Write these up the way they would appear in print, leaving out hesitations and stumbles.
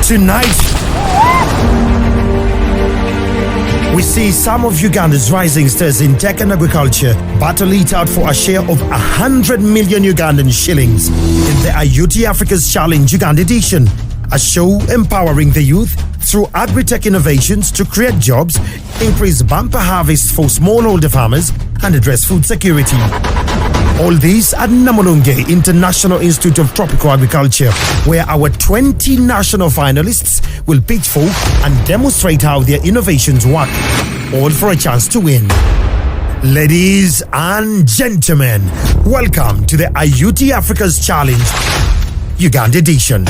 Tonight, we see some of Uganda's rising stars in tech and agriculture battle it out for a share of 100 million Ugandan shillings in the AyuTe Africa's Challenge Uganda edition, a show empowering the youth through agri-tech innovations to create jobs, increase bumper harvests for smallholder farmers, and address food security. All these at Namolonge International Institute of Tropical Agriculture, where our 20 national finalists will pitch for and demonstrate how their innovations work, all for a chance to win. Ladies and gentlemen, welcome to the AyuTe Africa's Challenge Uganda edition.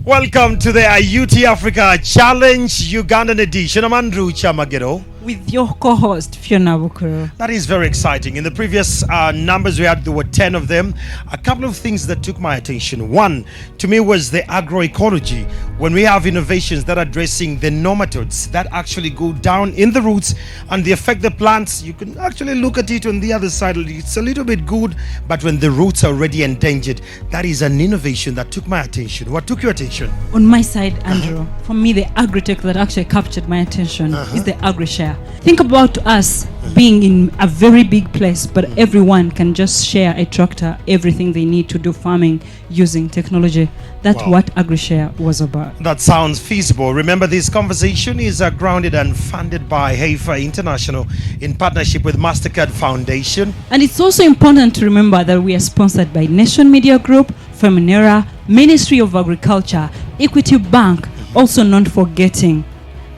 Welcome to the AyuTe Africa Challenge Ugandan edition. I'm Andrew Chamagero. With your co-host, Fiona Bukuru. That is very exciting. In the previous numbers we had, there were 10 of them. A couple of things that took my attention. One, to me, was the agroecology. When we have innovations that are addressing the nematodes that actually go down in the roots and they affect the plants, you can actually look at it on the other side. It's a little bit good, but when the roots are already endangered, that is an innovation that took my attention. What took your attention? On my side, Andrew, for me, the agri-tech that actually captured my attention is the agri-share. Think about us being in a very big place, but everyone can just share a tractor, everything they need to do farming using technology. That's what AgriShare was about. That sounds feasible. Remember, this conversation is grounded and funded by Heifer International in partnership with MasterCard Foundation. And it's also important to remember that we are sponsored by Nation Media Group, Feminera, Ministry of Agriculture, Equity Bank, also not forgetting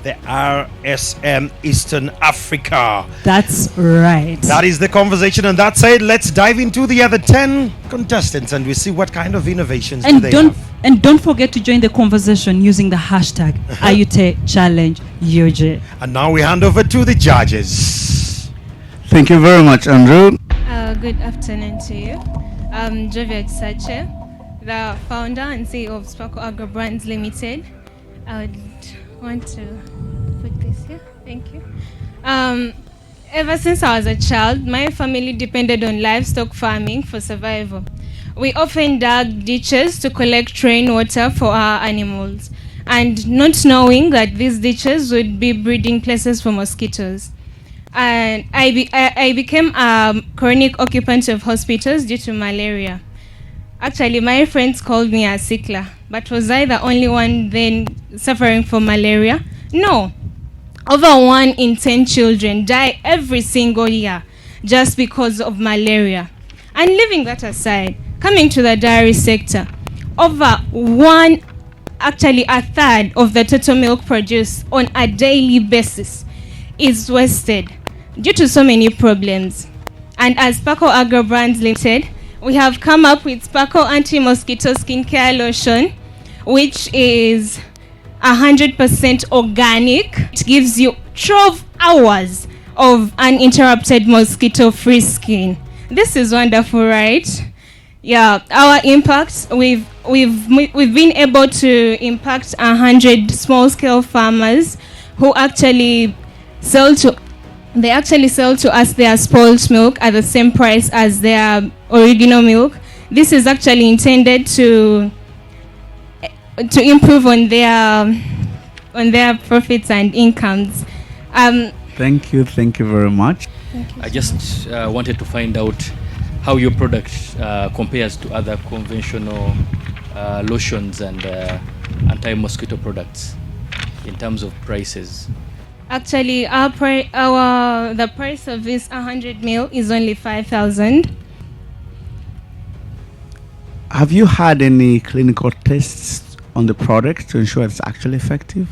the RSM Eastern Africa. That's right. That is the conversation, and that said, let's dive into the other 10 contestants and we see what kind of innovations do they have. And don't forget to join the conversation using the hashtag AyuTe Challenge UG. And now we hand over to the judges. Thank you very much, Andrew. Good afternoon to you. I'm Joviet Sache, the founder and CEO of Sparkle Agro Brands Limited. I would want to put this here. Thank you. Ever since I was a child, my family depended on livestock farming for survival. We often dug ditches to collect rainwater for our animals, and not knowing that these ditches would be breeding places for mosquitoes. And I became a chronic occupant of hospitals due to malaria. Actually, my friends called me a sickler, but was I the only one then suffering from malaria? No. Over 1 in 10 children die every single year just because of malaria. And leaving that aside, coming to the dairy sector, a third of the total milk produced on a daily basis is wasted due to so many problems. And as Sparkle Agro Brands Limited, we have come up with Sparkle Anti-mosquito skincare lotion, which is 100% organic. It gives you 12 hours of uninterrupted mosquito-free skin. This is wonderful, right? Yeah, our impact, we've been able to impact 100 small-scale farmers who actually sell to us their spoiled milk at the same price as their original milk. This is actually intended to improve on their profits and incomes. Thank you very much. I just wanted to find out how your product compares to other conventional lotions and anti-mosquito products in terms of prices. Actually, the price of this 100 ml is only 5,000. Have you had any clinical tests on the product to ensure it's actually effective?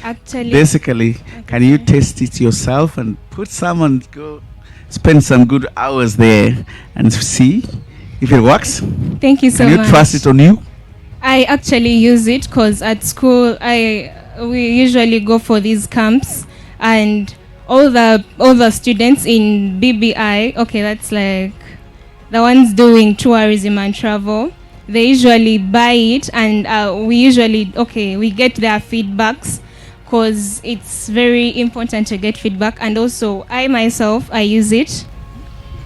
Actually, basically, can you test it yourself and put some and go spend some good hours there and see if it works? Thank you so much. Can you trust it on you? I actually use it because at school we usually go for these camps, and all the students in BBI, okay, that's like the ones doing tourism and travel, they usually buy it, and we get their feedbacks, because it's very important to get feedback. And also I myself, I use it.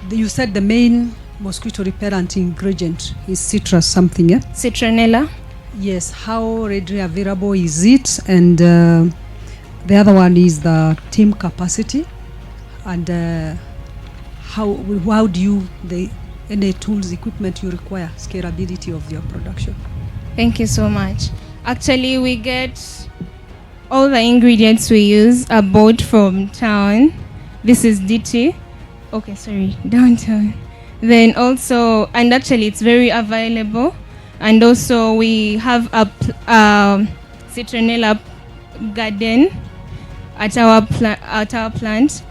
You said the main mosquito repellent ingredient is citrus something, yeah? Citronella. Yes. How readily available is it? And the other one is the team capacity. And how do you, any tools, equipment you require, scalability of your production? Thank you so much. Actually, we get all the ingredients we use are bought from town. This is DT. Okay, sorry, downtown. Then also, and actually it's very available. And also we have a citronella garden at our plant.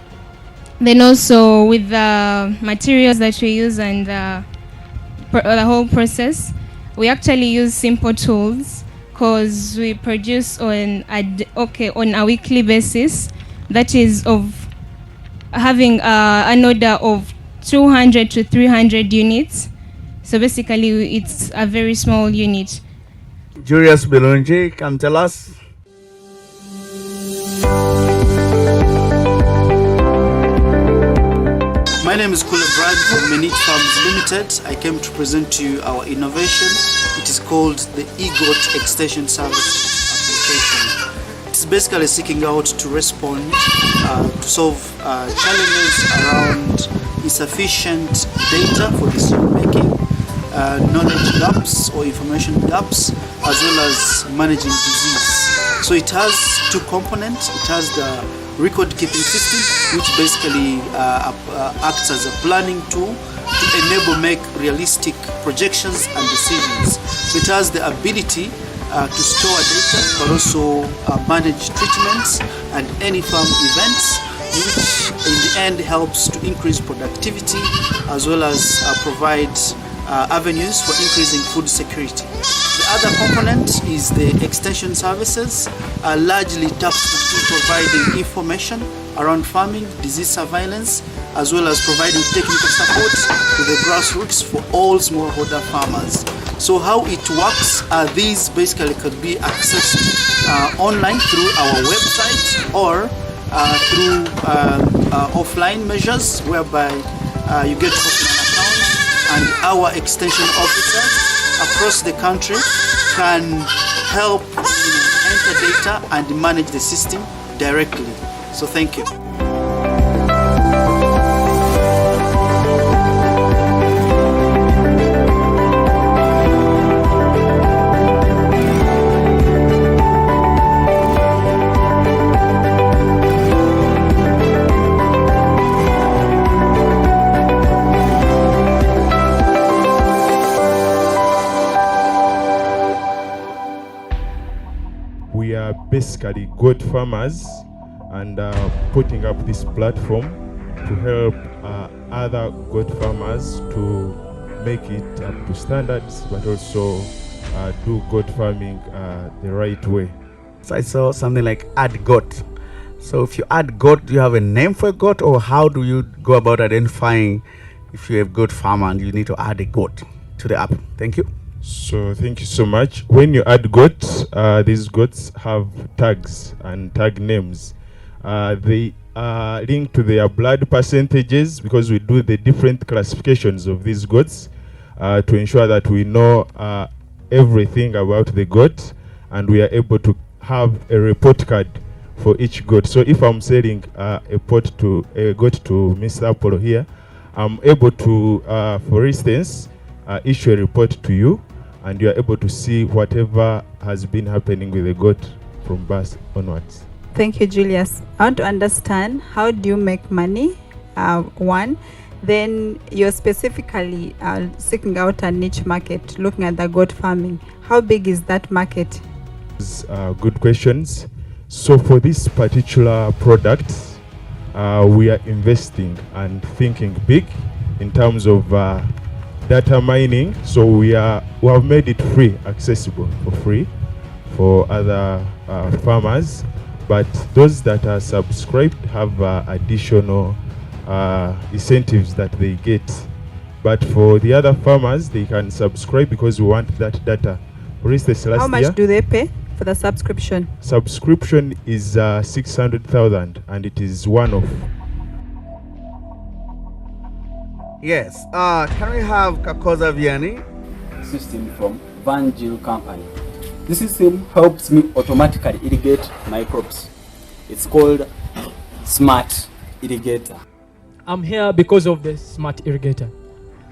Then also with the materials that we use and the whole process, we actually use simple tools because we produce on a weekly basis. That is of having an order of 200 to 300 units. So basically, it's a very small unit. Julius Belonji, can tell us. My name is Kule Brad from Menit Farms Limited. I came to present to you our innovation. It is called the EGOT Extension Service application. It's basically seeking out to respond to solve challenges around insufficient data for decision making, knowledge gaps or information gaps, as well as managing disease. So it has two components. It has the record keeping system, which basically acts as a planning tool to enable make realistic projections and decisions. So it has the ability to store data, but also manage treatments and any farm events, which in the end helps to increase productivity as well as provide avenues for increasing food security. The other component is the extension services, largely tapped into providing information around farming, disease surveillance, as well as providing technical support to the grassroots for all smallholder farmers. So how it works, these basically could be accessed online through our website or through offline measures whereby you get an account and our extension officers across the country can help enter data and manage the system directly. So thank you. We are basically goat farmers and putting up this platform to help other goat farmers to make it up to standards, but also do goat farming the right way. So I saw something like add goat. So if you add goat, do you have a name for a goat, or how do you go about identifying if you have goat farmer and you need to add a goat to the app? Thank you. So thank you so much. When you add goats, these goats have tags and tag names. They are linked to their blood percentages because we do the different classifications of these goats to ensure that we know everything about the goat, and we are able to have a report card for each goat. So if I'm selling a goat to Mr. Apollo here, I'm able to, for instance, issue a report to you, and you are able to see whatever has been happening with the goat from birth onwards. Thank you, Julius. I want to understand, how do you make money? One, then you're specifically seeking out a niche market, looking at the goat farming. How big is that market? Good questions. So for this particular product, we are investing and thinking big in terms of data mining. So we have made it free, accessible for free for other farmers, but those that are subscribed have additional incentives that they get. But for the other farmers, they can subscribe because we want that data. For instance, last year, how much do they pay for the subscription? Subscription is 600,000 and it is one-off. Yes. Can we have Kakoza Vianney? System from Van Gil company. This system helps me automatically irrigate my crops. It's called Smart Irrigator. I'm here because of the smart irrigator.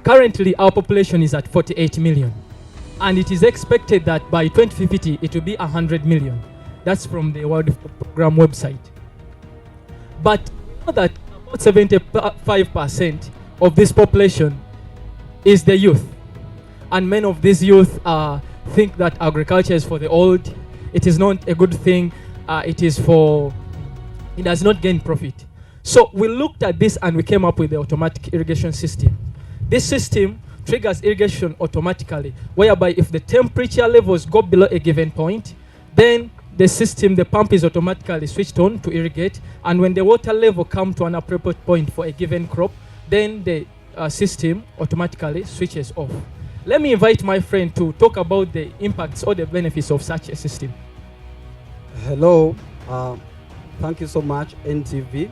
Currently, our population is at 48 million, and it is expected that by 2050 it will be 100 million. That's from the World Food Program website. But we know that about 75% of this population is the youth, and many of these youth think that agriculture is for the old. It is not a good thing. It does not gain profit. So we looked at this and we came up with the automatic irrigation system. This system triggers irrigation automatically, whereby if the temperature levels go below a given point, then the pump is automatically switched on to irrigate, and when the water level comes to an appropriate point for a given crop, then the system automatically switches off. Let me invite my friend to talk about the impacts or the benefits of such a system. Hello, thank you so much NTV,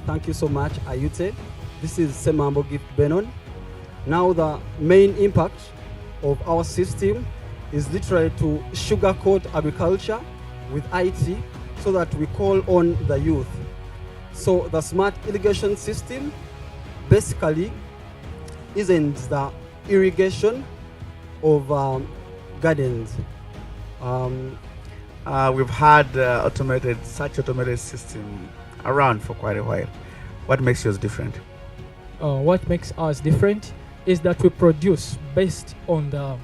thank you so much AyuTe. This is Semambo Gift Benon. Now the main impact of our system is literally to sugarcoat agriculture with IT so that we call on the youth. So the smart irrigation system basically isn't the irrigation of gardens. We've had such automated system around for quite a while. What makes yours different? What makes us different is that we produce based on the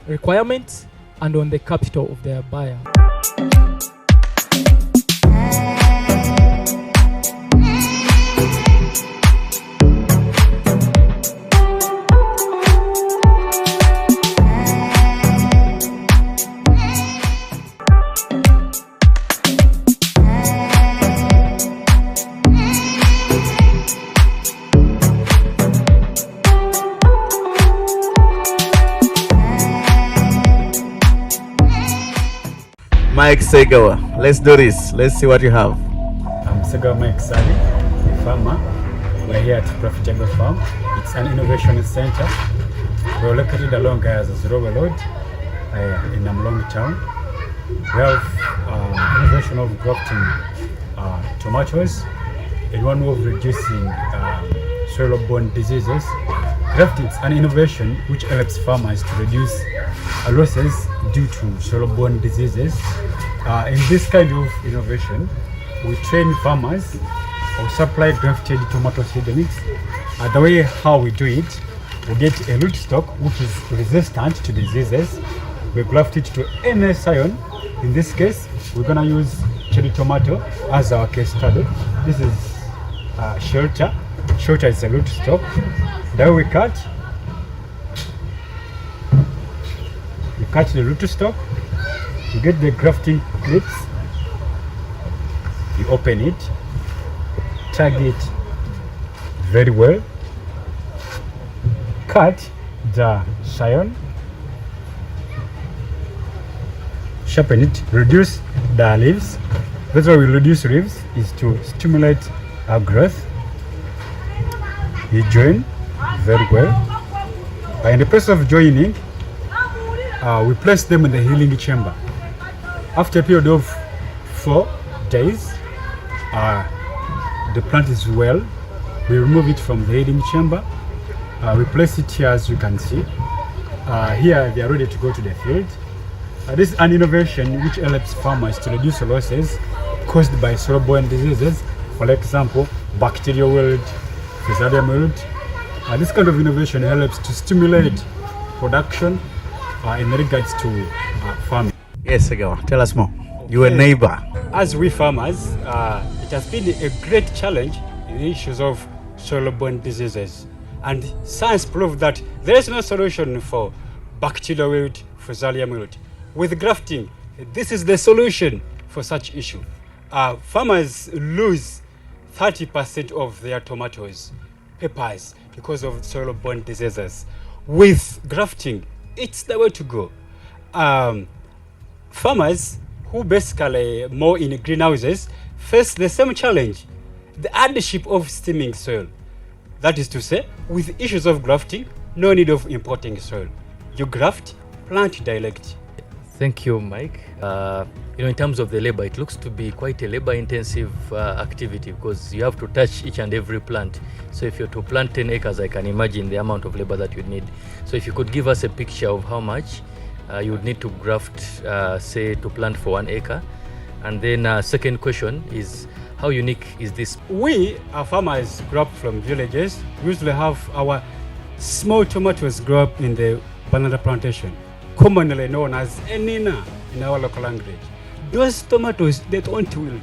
requirements and on the capital of the buyer. Mike Segawa, let's do this. Let's see what you have. I'm Segawa Mike Sali, a farmer. We're here at Profitable Farm. It's an innovation center. We're located along Zorowe Road in Namlong town. We have innovation of grafting tomatoes in one way of reducing soil-borne diseases. Grafting is an innovation which helps farmers to reduce losses due to soil-borne diseases. In this kind of innovation, we train farmers or supply grafted tomato seedlings. The way how we do it, we get a rootstock which is resistant to diseases. We graft it to any soil. In this case, we're gonna use cherry tomato as our case study. This is shelter. Shelter is a rootstock. Then we cut the rootstock. You get the grafting clips. You open it, tag it very well, cut the scion, sharpen it, reduce the leaves. That's why we reduce leaves, is to stimulate our growth. You join very well. In the process of joining, we place them in the healing chamber. After a period of 4 days, the plant is well. We remove it from the healing chamber. We place it here, as you can see. Here they are ready to go to the field. This is an innovation which helps farmers to reduce losses caused by soil-borne diseases. For example, bacterial wilt, Fusarium wilt. This kind of innovation helps to stimulate production in regards to farming. Yes, Segawa, tell us more. You're a neighbor. As we farmers, it has been a great challenge in the issues of soil-borne diseases. And science proved that there is no solution for bacterial wilt, Fusarium wilt. With grafting, this is the solution for such issue. Farmers lose 30% of their tomatoes, peppers, because of soil-borne diseases. With grafting, it's the way to go. Farmers who basically mow in greenhouses face the same challenge, the hardship of steaming soil. That is to say, with issues of grafting, no need of importing soil. You graft, plant direct. Thank you, Mike. In terms of the labor, it looks to be quite a labor-intensive activity because you have to touch each and every plant. So if you're to plant 10 acres, I can imagine the amount of labor that you'd need. So if you could give us a picture of how much you would need to graft, say, to plant for 1 acre. And then second question is, how unique is this? We, our farmers, grow up from villages. We usually have our small tomatoes grow up in the banana plantation, commonly known as enina in our local language. Those tomatoes, they don't wilt,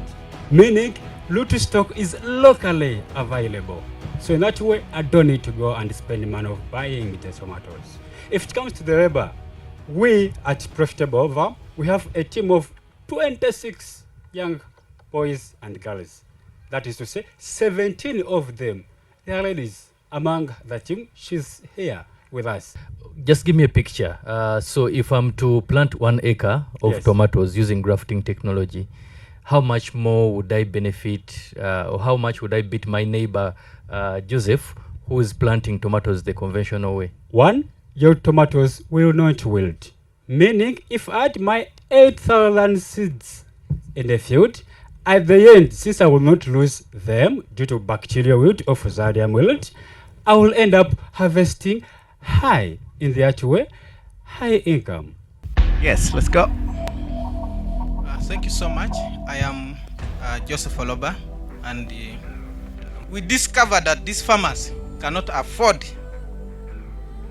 meaning root stock is locally available. So in that way, I don't need to go and spend money of buying the tomatoes. If it comes to the labor, we at Profitable Farm, we have a team of 26 young boys and girls. That is to say, 17 of them, they are ladies. Among the team, she's here with us. Just give me a picture. So if I'm to plant 1 acre of Yes. tomatoes using grafting technology, how much more would I benefit or how much would I beat my neighbor Joseph, who is planting tomatoes the conventional way? One, your tomatoes will not wilt. Meaning, if I add my 8,000 seeds in the field, at the end, since I will not lose them due to bacterial wilt or fusarium wilt, I will end up harvesting high in that way, high income. Yes, let's go. Thank you so much. I am Joseph Oloba, and we discovered that these farmers cannot afford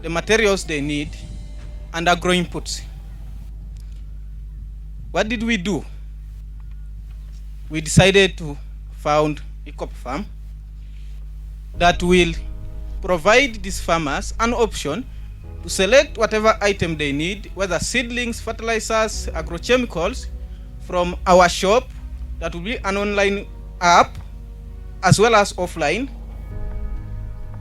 the materials they need and agro inputs. What did we do? We decided to found ECOP Farm that will provide these farmers an option to select whatever item they need, whether seedlings, fertilizers, agrochemicals, from our shop. That will be an online app as well as offline.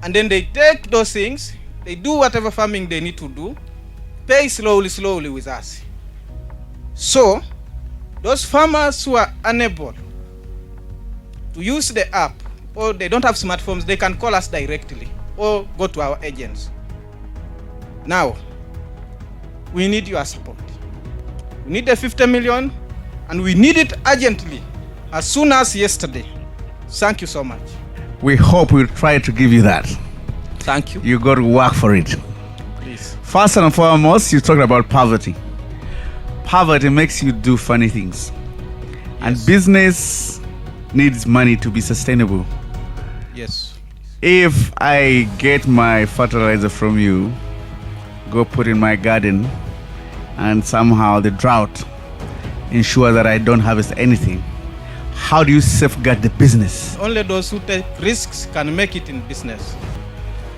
And then they take those things, they do whatever farming they need to do, pay slowly with us. So those farmers who are unable to use the app, or they don't have smartphones, they can call us directly or go to our agents. Now, we need your support. We need the 50 million, and we need it urgently, as soon as yesterday. Thank you so much. We hope we'll try to give you that. Thank you. You got to work for it. Please. First and foremost, you talked about poverty. Poverty makes you do funny things. And business needs money to be sustainable. Yes. If I get my fertilizer from you, go put in my garden, and somehow the drought ensure that I don't harvest anything, how do you safeguard the business? Only those who take risks can make it in business.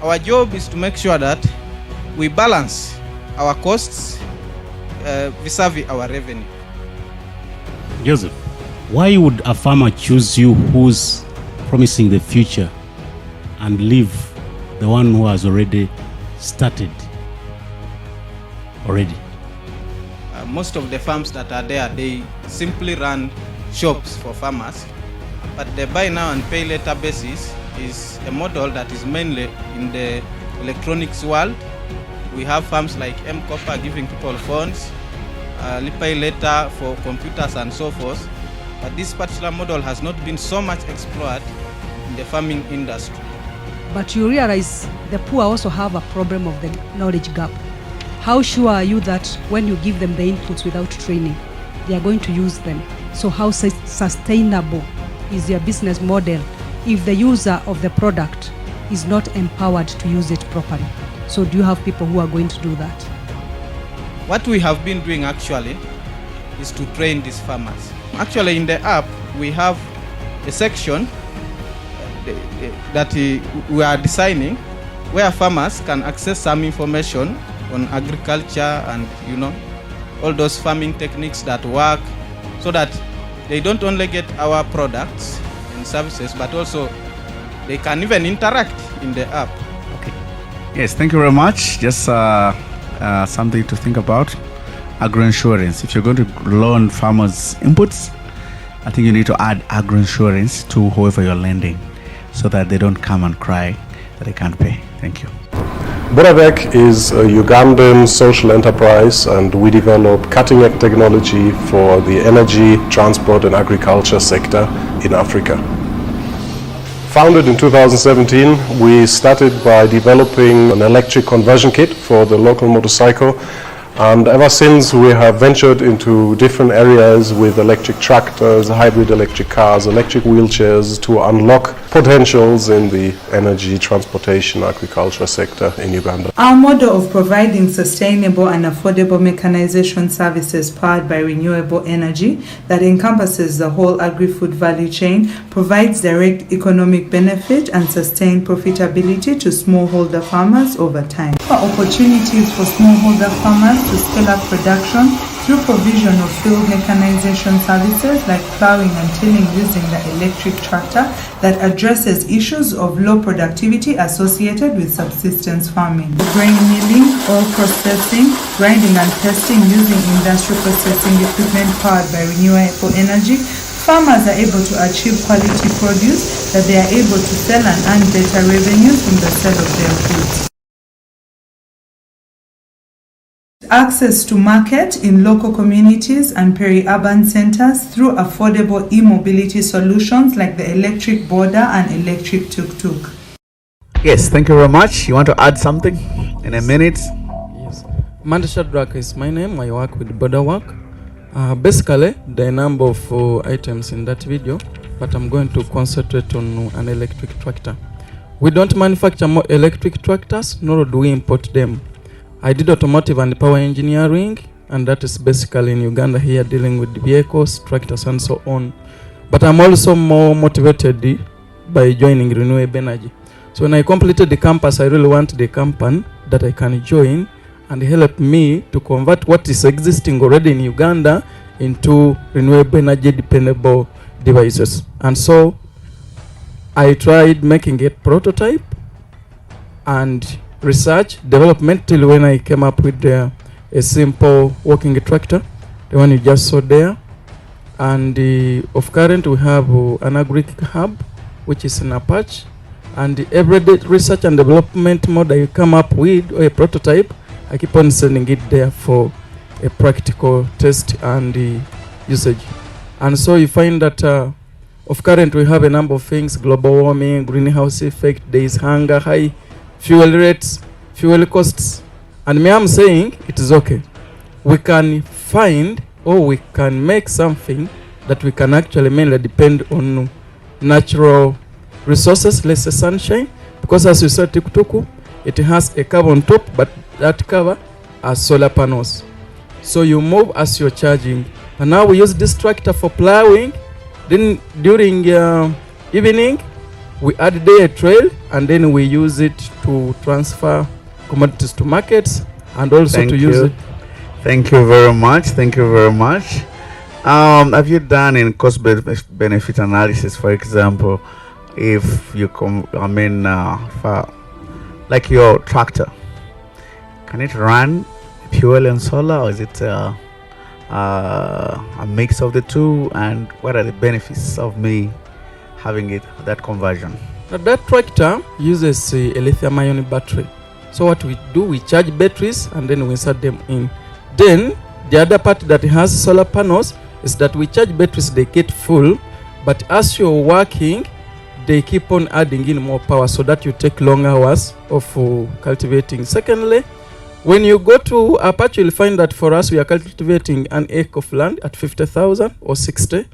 Our job is to make sure that we balance our costs vis-a-vis our revenue. Joseph, why would a farmer choose you who's promising the future and leave the one who has already started already? Most of the farms that are there, they simply run shops for farmers, but the buy now and pay later basis is a model that is mainly in the electronics world. We have farms like M-Copper giving people phones, pay later for computers and so forth, but this particular model has not been so much explored in the farming industry. But you realize the poor also have a problem of the knowledge gap. How sure are you that when you give them the inputs without training, they are going to use them? So how sustainable is your business model if the user of the product is not empowered to use it properly? So do you have people who are going to do that? What we have been doing actually is to train these farmers. Actually in the app we have a section that we are designing where farmers can access some information on agriculture and all those farming techniques that work, so that they don't only get our products and services, but also they can even interact in the app. Okay. Yes, thank you very much. Just something to think about. Agro-insurance. If you're going to loan farmers inputs, I think you need to add agro-insurance to whoever you're lending, so that they don't come and cry that they can't pay. Thank you. Buravec is a Ugandan social enterprise, and we develop cutting-edge technology for the energy, transport and agriculture sector in Africa. Founded in 2017, we started by developing an electric conversion kit for the local motorcycle, and ever since we have ventured into different areas with electric tractors, hybrid electric cars, electric wheelchairs to unlock potentials in the energy, transportation, agriculture sector in Uganda. Our model of providing sustainable and affordable mechanization services powered by renewable energy that encompasses the whole agri-food value chain provides direct economic benefit and sustained profitability to smallholder farmers over time. Opportunities for smallholder farmers to scale up production through provision of field mechanization services like plowing and tilling using the electric tractor that addresses issues of low productivity associated with subsistence farming. Grain milling, oil processing, grinding and testing using industrial processing equipment powered by renewable energy, farmers are able to achieve quality produce that they are able to sell and earn better revenues from the sale of their goods. Access to market in local communities and peri-urban centers through affordable e-mobility solutions like the electric boarder and electric tuk-tuk. Yes, thank you very much. You want to add something in a minute? Yes. Manda Shadrack is my name. I work with border work. Basically, there are a number of items in that video, but I'm going to concentrate on an electric tractor. We don't manufacture more electric tractors, nor do we import them. I did automotive and power engineering, and that is basically in Uganda here dealing with vehicles, tractors and so on. But I'm also more motivated by joining renewable energy. So when I completed the campus, I really want the company that I can join and help me to convert what is existing already in Uganda into renewable energy dependable devices. And so I tried making a prototype and research development till when I came up with a simple working tractor, the one you just saw there. And of current we have an agri hub which is in Apache, and every day research and development mode I come up with or a prototype, I keep on sending it there for a practical test and usage. And so you find that of current we have a number of things: global warming, greenhouse effect, there is hunger, high fuel rates, fuel costs, and me I'm saying it is okay. We can find or we can make something that we can actually mainly depend on natural resources, let's say sunshine, because as you said, tuk-tuk, it has a cover on top, but that cover has solar panels. So you move as you're charging. And now we use this tractor for plowing. Then during evening, we add there a trail, and then we use it to transfer commodities to markets and also to use it. Thank you very much. Thank you very much. Have you done in cost benefit analysis, for example, if you like your tractor, can it run fuel and solar, or is it a mix of the two? And what are the benefits of me having it, that conversion? Now that tractor uses a lithium-ion battery. So what we do, we charge batteries and then we insert them in. Then the other part that has solar panels is that we charge batteries, they get full, but as you're working, they keep on adding in more power so that you take long hours of cultivating. Secondly, when you go to Apache, you'll find that for us, we are cultivating an acre of land at 50,000 or 60.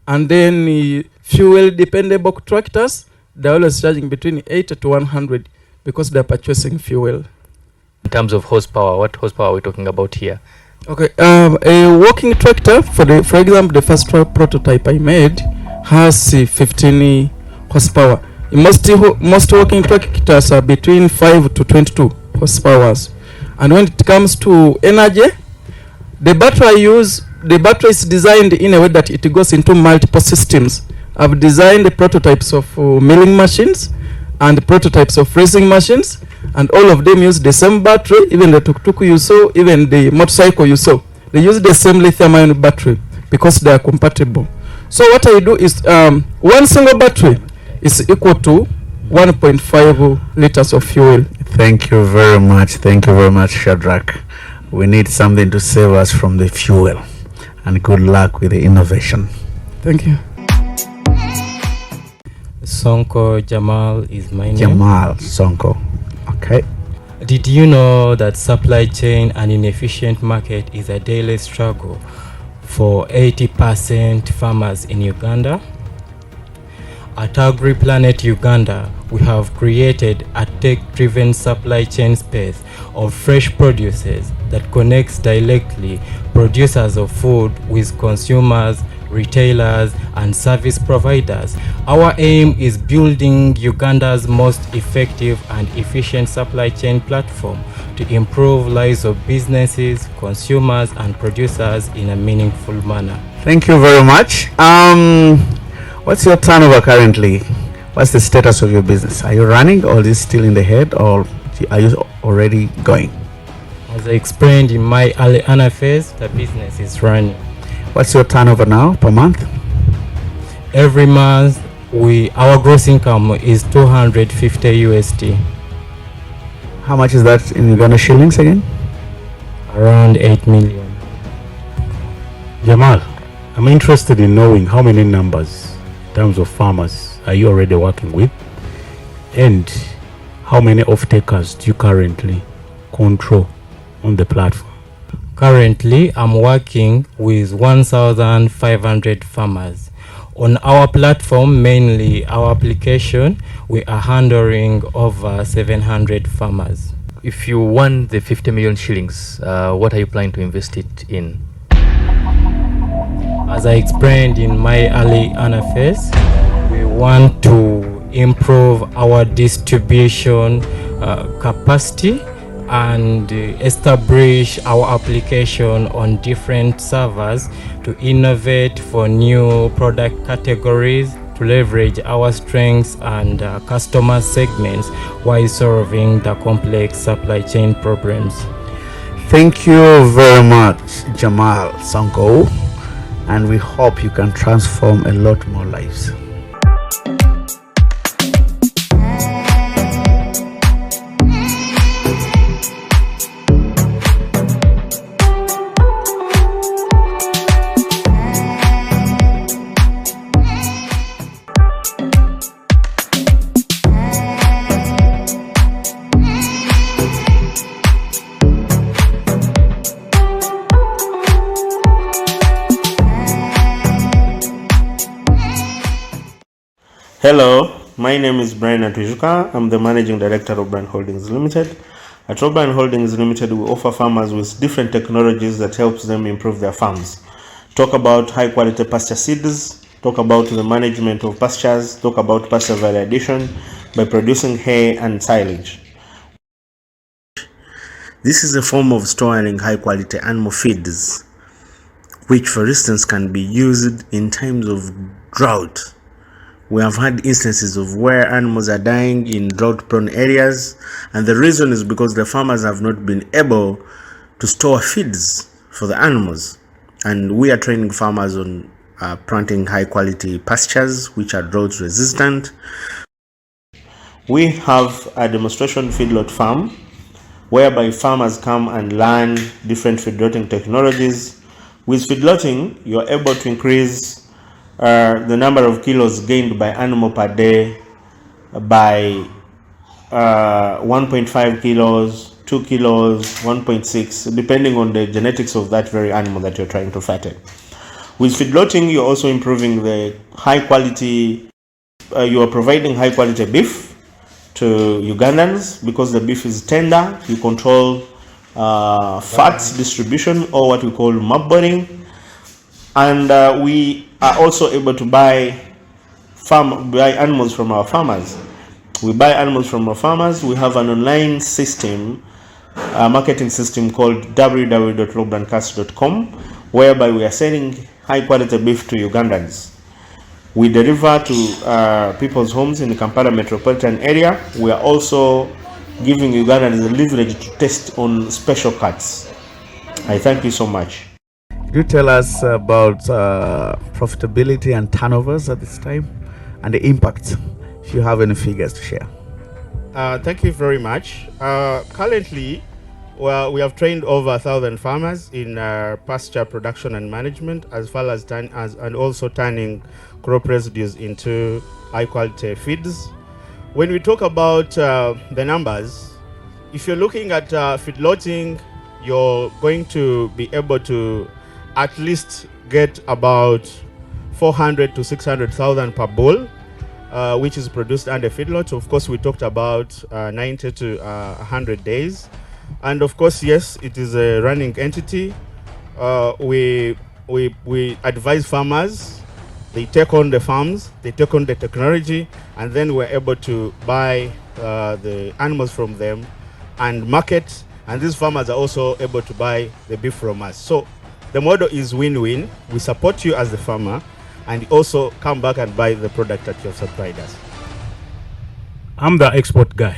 And then fuel dependable tractors, they're always charging between 80 to 100 because they're purchasing fuel. In terms of horsepower, what horsepower are we talking about here? Okay, a working tractor, for example, the first prototype I made has 15 horsepower. Most working tractors are between 5 to 22 horsepower. And when it comes to energy, the battery is designed in a way that it goes into multiple systems. I've designed the prototypes of milling machines and prototypes of racing machines, and all of them use the same battery. Even the tuk-tuk you saw, even the motorcycle you saw, they use the same lithium-ion battery because they are compatible. So what I do is one single battery is equal to 1.5 liters of fuel. Thank you very much. Thank you very much, Shadrach. We need something to save us from the fuel. And good luck with the innovation. Thank you. Sonko Jamal is my name. Jamal Sonko. Okay. Did you know that supply chain and inefficient market is a daily struggle for 80% farmers in Uganda? At AgriPlanet Uganda, we have created a tech-driven supply chain space of fresh produces that connects directly producers of food with consumers, retailers, and service providers. Our aim is building Uganda's most effective and efficient supply chain platform to improve lives of businesses, consumers, and producers in a meaningful manner. Thank you very much. What's your turnover currently? What's the status of your business? Are you running, or is it still in the head, or are you already going? As I explained in my earlier phase, the business is running. What's your turnover now per month? Every month, our gross income is 250 USD. How much is that in Uganda shillings again? Around 8 million. Jamal, I'm interested in knowing how many numbers in terms of farmers are you already working with, and how many off-takers do you currently control on the platform? Currently, I'm working with 1,500 farmers. On our platform, mainly our application, we are handling over 700 farmers. If you won the 50 million shillings, what are you planning to invest it in? As I explained in my early phase, we want to improve our distribution capacity and establish our application on different servers to innovate for new product categories, to leverage our strengths and customer segments while solving the complex supply chain problems. Thank you very much, Jamal Sonko, and we hope you can transform a lot more lives. Hello, my name is Brian Atujuka. I'm the Managing Director of Brand Holdings Limited. At Brand Holdings Limited, we offer farmers with different technologies that helps them improve their farms. Talk about high quality pasture seeds, talk about the management of pastures, talk about pasture value addition by producing hay and silage. This is a form of storing high quality animal feeds, which for instance can be used in times of drought. We have had instances of where animals are dying in drought-prone areas, and the reason is because the farmers have not been able to store feeds for the animals. And we are training farmers on planting high-quality pastures which are drought-resistant. We have a demonstration feedlot farm whereby farmers come and learn different feedlotting technologies. With feedlotting, you are able to increase the number of kilos gained by animal per day by 1.5 kilos, 2 kilos, 1.6, depending on the genetics of that very animal that you're trying to fatten. With feedlotting, you're also improving the high quality, you are providing high quality beef to Ugandans because the beef is tender. You control fats distribution, or what we call mapboarding. And we are also able to buy animals from our farmers. We buy animals from our farmers. We have an online system, a marketing system called www.lowbrandcast.com, whereby we are selling high quality beef to Ugandans. We deliver to people's homes in the Kampala metropolitan area. We are also giving Ugandans the leverage to test on special cuts. I thank you so much. Could you tell us about profitability and turnovers at this time and the impact if you have any figures to share. Thank you very much. Currently, well, we have trained over 1,000 farmers in pasture production and management, as well as and also turning crop residues into high-quality feeds. When we talk about the numbers, if you're looking at feedlotting, you're going to be able to at least get about 400 to 600,000 per bull, which is produced under feedlot. Of course, we talked about 90 to 100 days. And of course, yes, it is a running entity. We advise farmers, they take on the farms, they take on the technology, and then we're able to buy the animals from them and market. And these farmers are also able to buy the beef from us. So the model is win-win. We support you as the farmer, and also come back and buy the product that you have supplied us. I'm the export guy.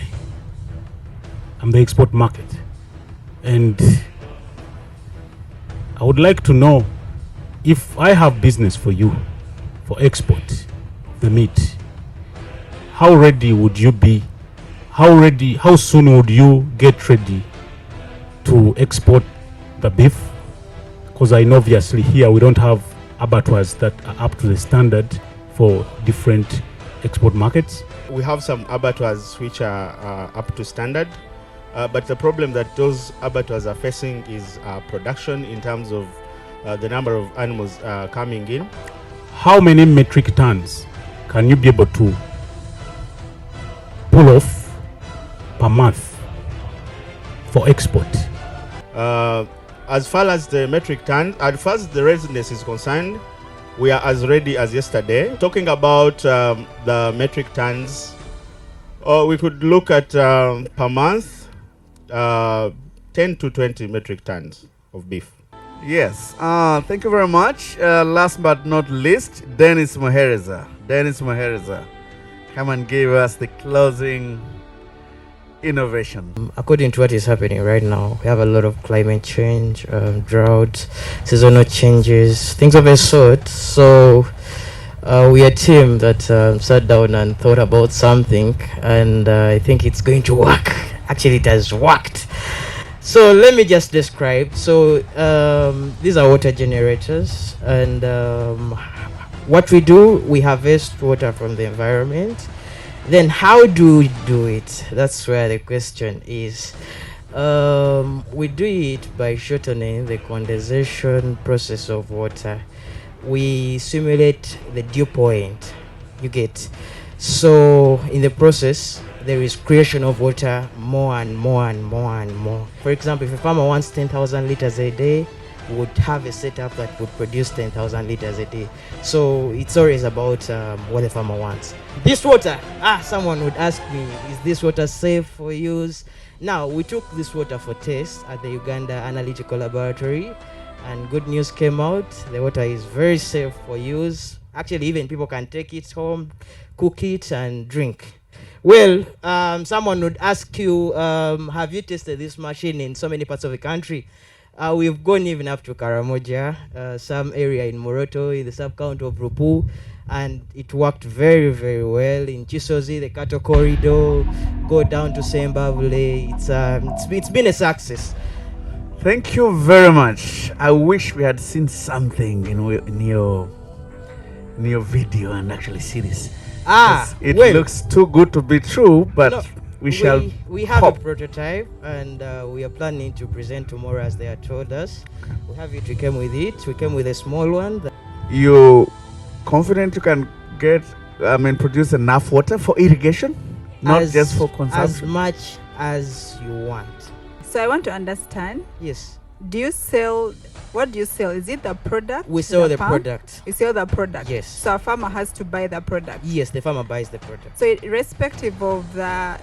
I'm the export market. And I would like to know, if I have business for you for export, the meat, how ready would you be? How soon would you get ready to export the beef? Because I know obviously here we don't have abattoirs that are up to the standard for different export markets. We have some abattoirs which are up to standard, but the problem that those abattoirs are facing is production in terms of the number of animals coming in. How many metric tons can you be able to pull off per month for export? As far as the metric ton, as far as the readiness is concerned, we are as ready as yesterday. Talking about the metric tons, we could look at per month 10 to 20 metric tons of beef. Yes, thank you very much. Last but not least, Dennis Mohereza. Dennis Mohereza, come and give us the closing innovation. According to what is happening right now, we have a lot of climate change, drought, seasonal changes, things of a sort. So we are a team that sat down and thought about something, and I think it's going to work. Actually, it has worked. So let me just describe. So these are water generators, and what we do, we harvest water from the environment. Then how do we do it? That's where the question is. We do it by shortening the condensation process of water. We simulate the dew point, you get. So in the process, there is creation of water more and more and more and more. For example, if a farmer wants 10,000 liters a day, would have a setup that would produce 10,000 liters a day. So it's always about what the farmer wants. This water, someone would ask me, is this water safe for use? Now, we took this water for test at the Uganda Analytical Laboratory, and good news came out. The water is very safe for use. Actually, even people can take it home, cook it, and drink. Well, someone would ask you, have you tested this machine in so many parts of the country? We've gone even up to Karamoja, some area in Moroto, in the sub-county of Rupu, and it worked very, very well. In Chisozi, the cattle corridor, go down to Sembavule. It's been a success. Thank you very much. I wish we had seen something in your video and actually see this. It looks too good to be true, but no, we have a prototype, and we are planning to present tomorrow as they have told us. Okay. We have it. We came with it. We came with a small one. You confident you can produce enough water for irrigation, not just for consumption? As much as you want. So I want to understand. Yes. Do you sell? What do you sell? Is it the product? We sell the product. You sell the product. Yes. So a farmer has to buy the product. Yes, the farmer buys the product. So irrespective of the,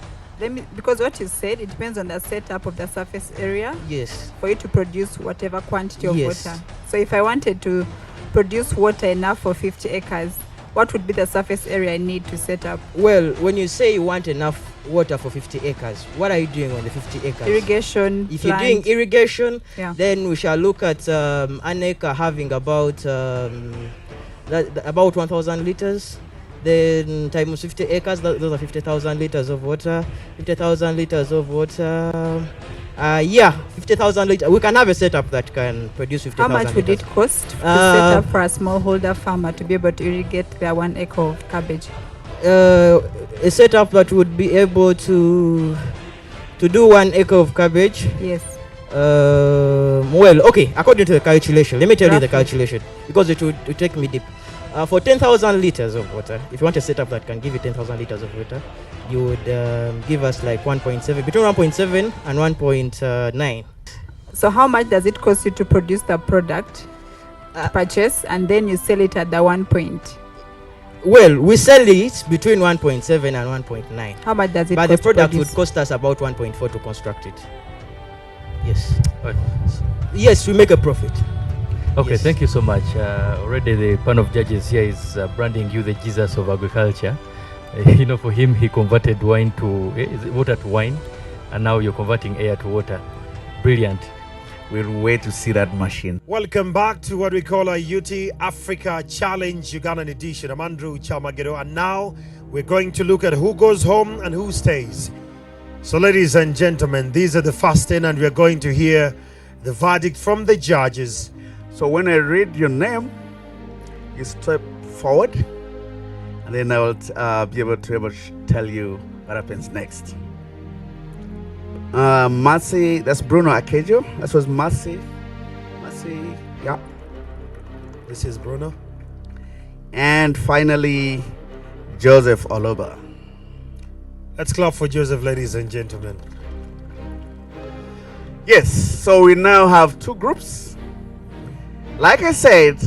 because what you said, it depends on the setup of the surface area. Yes. For you to produce whatever quantity of water. So if I wanted to produce water enough for 50 acres, what would be the surface area I need to set up? Well, when you say you want enough water for 50 acres, what are you doing on the 50 acres? Irrigation. If you're doing irrigation, yeah, then we shall look at an acre having about 1,000 liters. Then times 50 acres, those are 50,000 liters of water. 50,000 liters of water. 50,000 liters. We can have a setup that can produce 50,000 How much would it cost to set up for a smallholder farmer to be able to irrigate their 1 acre of cabbage? A setup that would be able to do 1 acre of cabbage. Yes. Well, okay, according to the calculation, let me tell you the calculation, because it would take me deep. For 10,000 liters of water, if you want a setup that can give you 10,000 liters of water, you would give us like 1.7, between 1.7 and 1.9. So how much does it cost you to produce the product, to purchase, and then you sell it at the 1 point? Well, we sell it between 1.7 and 1.9. How much does it but cost? But the product to would cost us about 1.4 to construct it. Yes. Yes, we make a profit. Okay, Yes. thank you so much. Already the panel of judges here is branding you the Jesus of agriculture. You know, for him, he converted water to wine, and now you're converting air to water. Brilliant. We'll wait to see that machine. Welcome back to what we call AyuTe Africa Challenge Ugandan edition. I'm Andrew Chalmagero, and now we're going to look at who goes home and who stays. So, ladies and gentlemen, these are the first 10, and we're going to hear the verdict from the judges. So when I read your name, you step forward, and then I will be able to tell you what happens next. Mercy, that's Bruno Akejo. That was Mercy. Mercy, yeah. This is Bruno. And finally, Joseph Oloba. Let's clap for Joseph, ladies and gentlemen. Yes, so we now have 2 groups. Like I said,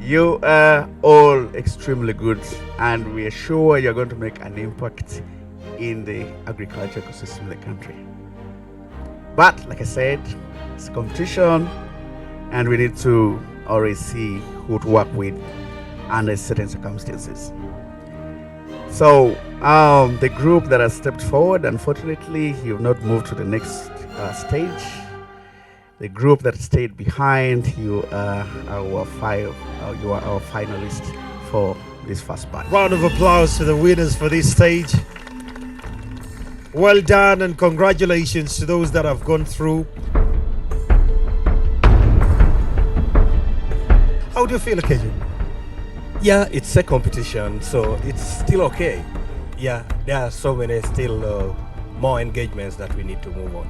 you are all extremely good, and we are sure you're going to make an impact in the agriculture ecosystem of the country. But like I said, it's a competition, and we need to always see who to work with under certain circumstances. So the group that has stepped forward, unfortunately, you've not moved to the next stage. The group that stayed behind, you are our finalists for this first batch. Round of applause to the winners for this stage. Well done, and congratulations to those that have gone through. How do you feel, Akejo? Yeah, it's a competition, so it's still okay. Yeah, there are so many still more engagements that we need to move on.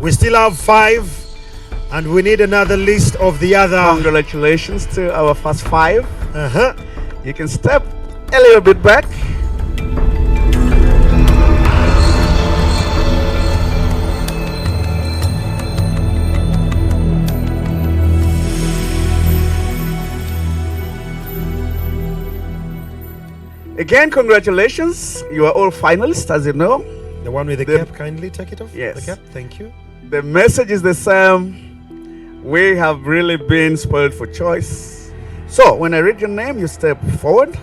We still have 5, and we need another list of the other. Congratulations to our first 5. You can step a little bit back. Again, congratulations. You are all finalists, as you know. The one with the cap, kindly take it off. Yes. The cap, thank you. The message is the same. We have really been spoiled for choice. So, when I read your name, you step forward.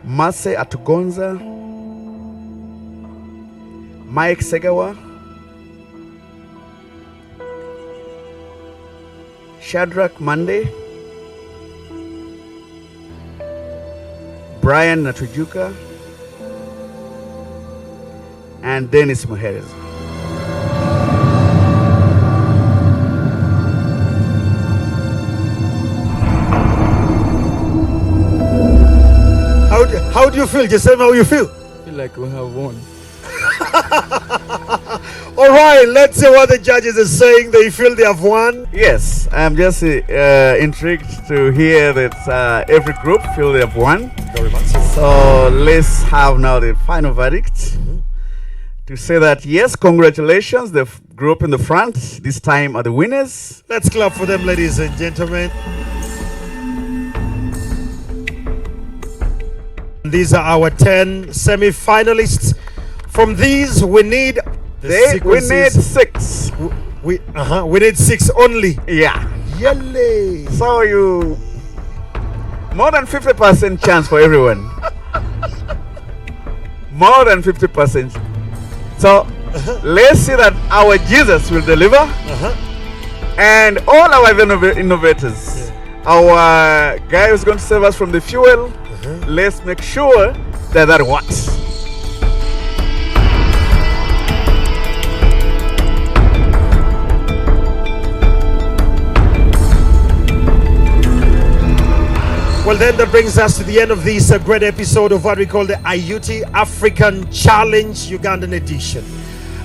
Mase Atugonza, Mike Segawa, Shadrach Mande, Brian Natujuka, and Dennis Mujeres. How do you feel? Just tell me how you feel. I feel like we have won. All right, let's see what the judges are saying. They feel they have won. Yes, I'm just intrigued to hear that every group feel they have won. Very much so. So let's have now the final verdict to say that yes, congratulations, the group in the front this time are the winners. Let's clap for them, ladies and gentlemen. These are our 10 semi-finalists. From these, we need we need 6. We need 6 only. Yeah. Yele. So you more than 50% chance for everyone. more than 50%. So let's see that our Jesus will deliver, and all our innovators, our guy who's going to save us from the fuel, let's make sure that that works. Well, then that brings us to the end of this great episode of what we call the AyuTe African Challenge Ugandan edition.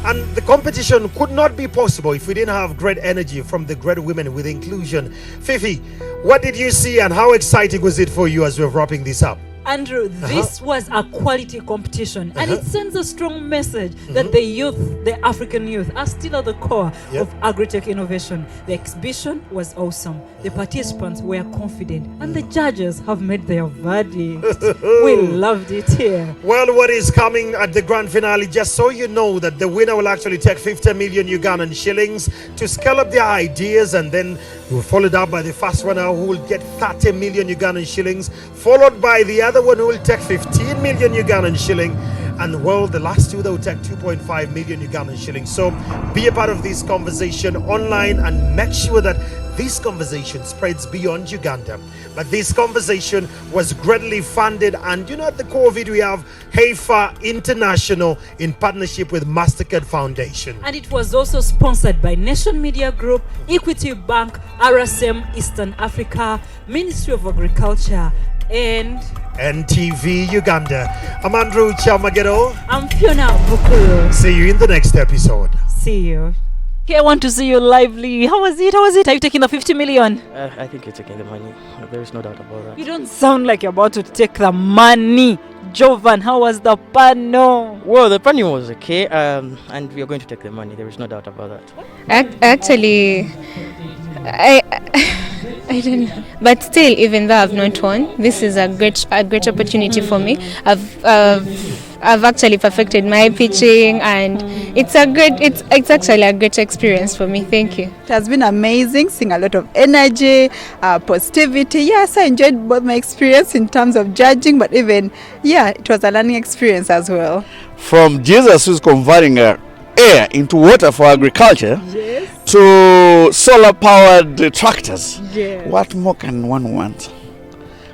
And the competition could not be possible if we didn't have great energy from the great women with inclusion. Fifi, what did you see and how exciting was it for you as we're wrapping this up? Andrew, this was a quality competition, and it sends a strong message that the youth, the African youth, are still at the core of agri-tech innovation. The exhibition was awesome. The participants were confident, and the judges have made their verdict. We loved it here. Well, what is coming at the grand finale, just so you know that the winner will actually take 50 million Ugandan shillings to scale up their ideas, and then we'll follow it up by the first winner who will get 30 million Ugandan shillings, followed by the other one who will take 15 million Ugandan shilling, and well, the last two, they will take 2.5 million Ugandan shillings. So be a part of this conversation online and make sure that this conversation spreads beyond Uganda. But this conversation was greatly funded, and you know, at the core of it we have Heifer International in partnership with MasterCard Foundation. And it was also sponsored by Nation Media Group, Equity Bank, RSM Eastern Africa, Ministry of Agriculture, and NTV Uganda. I'm Andrew Chamagedo. I'm Fiona Bukuru. See you in the next episode. See you. Okay, I want to see you lively. How was it? Are you taking the 50 million? I think you're taking the money. There is no doubt about that. You don't sound like you're about to take the money. Jovan, how was the panel? Well, the panel was okay, and we are going to take the money. There is no doubt about that. Actually, I don't know. But still, even though I've not won, this is a great opportunity for me. I've actually perfected my pitching, and it's actually a great experience for me. Thank you. It has been amazing, seeing a lot of energy, positivity. Yes, I enjoyed both my experience in terms of judging, but even, it was a learning experience as well. From Jesus, who's converting air into water for agriculture, to solar-powered tractors. What more can one want?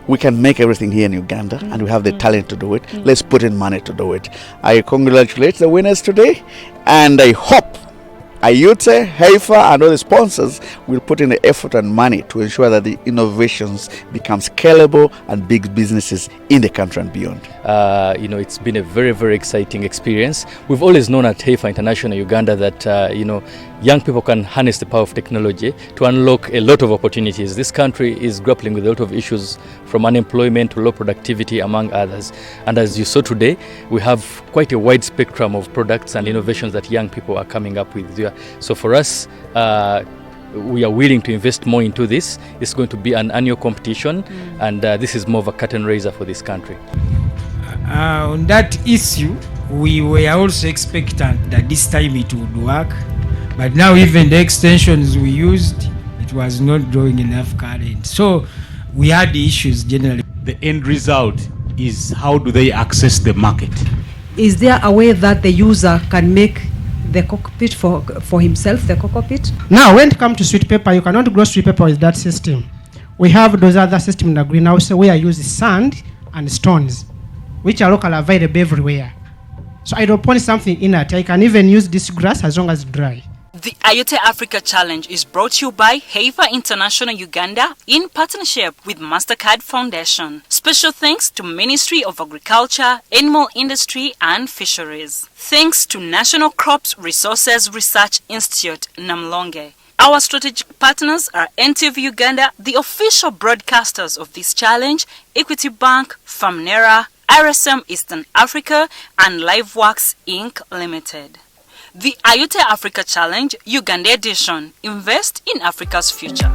We can make everything here in Uganda, and we have the talent to do it. Let's put in money to do it. I congratulate the winners today, and I hope AyuTe, Heifer, and all the sponsors will put in the effort and money to ensure that the innovations become scalable and big businesses in the country and beyond. It's been a very, very exciting experience. We've always known at Heifer International Uganda that, young people can harness the power of technology to unlock a lot of opportunities. This country is grappling with a lot of issues, from unemployment to low productivity, among others. And as you saw today, we have quite a wide spectrum of products and innovations that young people are coming up with. So for us, we are willing to invest more into this. It's going to be an annual competition, and this is more of a curtain raiser for this country. On that issue, we were also expectant that this time it would work. But now even the extensions we used, it was not drawing enough current. So we had the issues generally. The end result is, how do they access the market? Is there a way that the user can make the cockpit for himself, the cockpit? Now, when it comes to sweet pepper, you cannot grow sweet pepper with that system. We have those other systems in the greenhouse where I use sand and stones, which are locally available everywhere. So I don't put something in it. I can even use this grass as long as it's dry. The AyuTe Africa Challenge is brought to you by Heifer International Uganda in partnership with MasterCard Foundation. Special thanks to Ministry of Agriculture, Animal Industry and Fisheries. Thanks to National Crops Resources Research Institute, Namlonge. Our strategic partners are NTV Uganda, the official broadcasters of this challenge, Equity Bank, Famnera, RSM Eastern Africa and LiveWorks Inc. Limited. The AyuTe Africa Challenge Uganda edition. Invest in Africa's future.